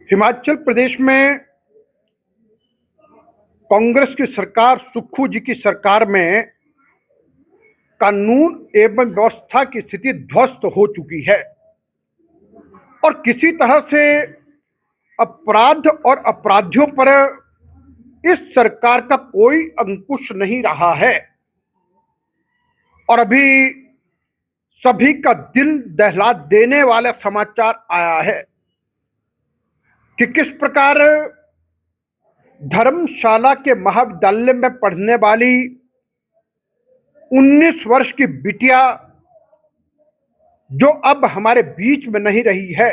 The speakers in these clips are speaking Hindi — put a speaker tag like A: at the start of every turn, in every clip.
A: हिमाचल प्रदेश में कांग्रेस की सरकार, सुक्खू जी की सरकार में कानून एवं व्यवस्था की स्थिति ध्वस्त हो चुकी है और किसी तरह से अपराध और अपराधियों पर इस सरकार का कोई अंकुश नहीं रहा है। और अभी सभी का दिल दहला देने वाला समाचार आया है कि किस प्रकार धर्मशाला के महाविद्यालय में पढ़ने वाली 19 वर्ष की बिटिया, जो अब हमारे बीच में नहीं रही है,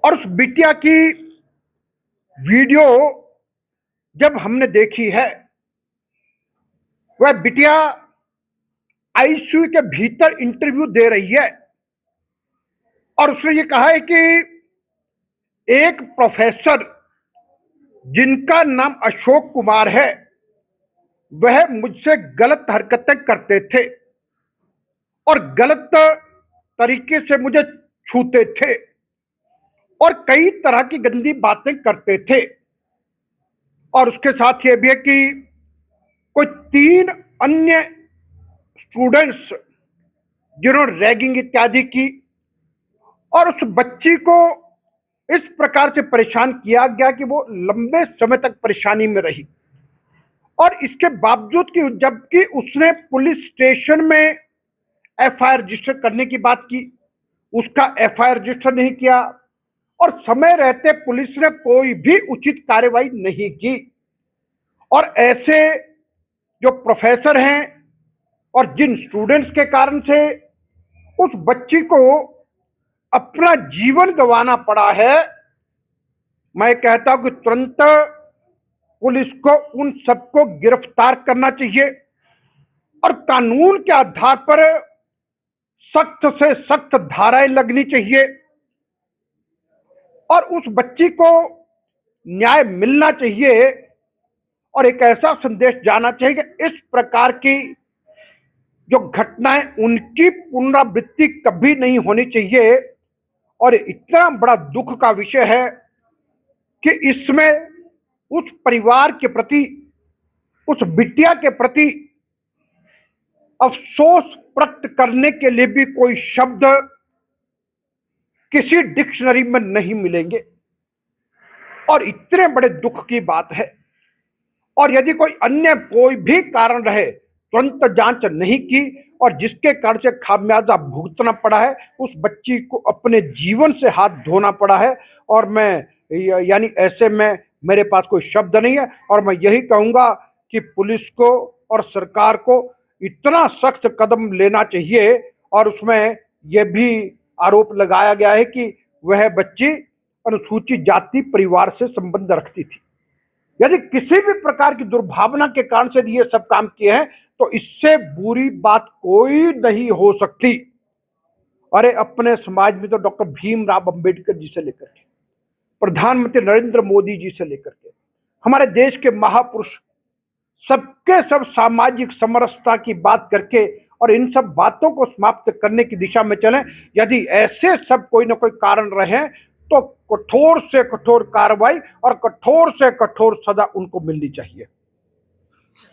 A: और उस बिटिया की वीडियो जब हमने देखी है, वह बिटिया आईसीयू के भीतर इंटरव्यू दे रही है और उसने ये कहा है कि एक प्रोफेसर जिनका नाम अशोक कुमार है, वह मुझसे गलत हरकतें करते थे और गलत तरीके से मुझे छूते थे और कई तरह की गंदी बातें करते थे। और उसके साथ ये भी है कि कोई 3 अन्य स्टूडेंट्स जिन्होंने रैगिंग इत्यादि की और उस बच्ची को इस प्रकार से परेशान किया गया कि वो लंबे समय तक परेशानी में रही। और इसके बावजूद कि जबकि उसने पुलिस स्टेशन में एफआईआर रजिस्टर करने की बात की, उसका एफआईआर रजिस्टर नहीं किया और समय रहते पुलिस ने कोई भी उचित कार्रवाई नहीं की। और ऐसे जो प्रोफेसर हैं और जिन स्टूडेंट्स के कारण से उस बच्ची को अपना जीवन गंवाना पड़ा है, मैं कहता हूं कि तुरंत पुलिस को उन सबको गिरफ्तार करना चाहिए और कानून के आधार पर सख्त से सख्त धाराएं लगनी चाहिए और उस बच्ची को न्याय मिलना चाहिए। और एक ऐसा संदेश जाना चाहिए कि इस प्रकार की जो घटनाएं, उनकी पुनरावृत्ति कभी नहीं होनी चाहिए। और इतना बड़ा दुख का विषय है कि इसमें उस परिवार के प्रति, उस बिटिया के प्रति अफसोस प्रकट करने के लिए भी कोई शब्द किसी डिक्शनरी में नहीं मिलेंगे। और इतने बड़े दुख की बात है। और यदि कोई अन्य कोई भी कारण रहे, तुरंत जांच नहीं की और जिसके कारण से खामियाजा भुगतना पड़ा है, उस बच्ची को अपने जीवन से हाथ धोना पड़ा है। और मैं यानी ऐसे में मेरे पास कोई शब्द नहीं है और मैं यही कहूंगा कि पुलिस को और सरकार को इतना सख्त कदम लेना चाहिए। और उसमें यह भी आरोप लगाया गया है कि वह बच्ची अनुसूचित जाति परिवार से संबंध रखती थी। यदि किसी भी प्रकार की दुर्भावना के कारण से ये सब काम किए हैं तो इससे बुरी बात कोई नहीं हो सकती। अरे अपने समाज में तो डॉक्टर भीमराव अंबेडकर जी से लेकर के प्रधानमंत्री नरेंद्र मोदी जी से लेकर के हमारे देश के महापुरुष सबके सब सामाजिक समरसता की बात करके और इन सब बातों को समाप्त करने की दिशा में चलें। यदि ऐसे सब कोई ना कोई कारण रहे तो कठोर से कठोर कार्रवाई और कठोर से कठोर सजा उनको मिलनी चाहिए।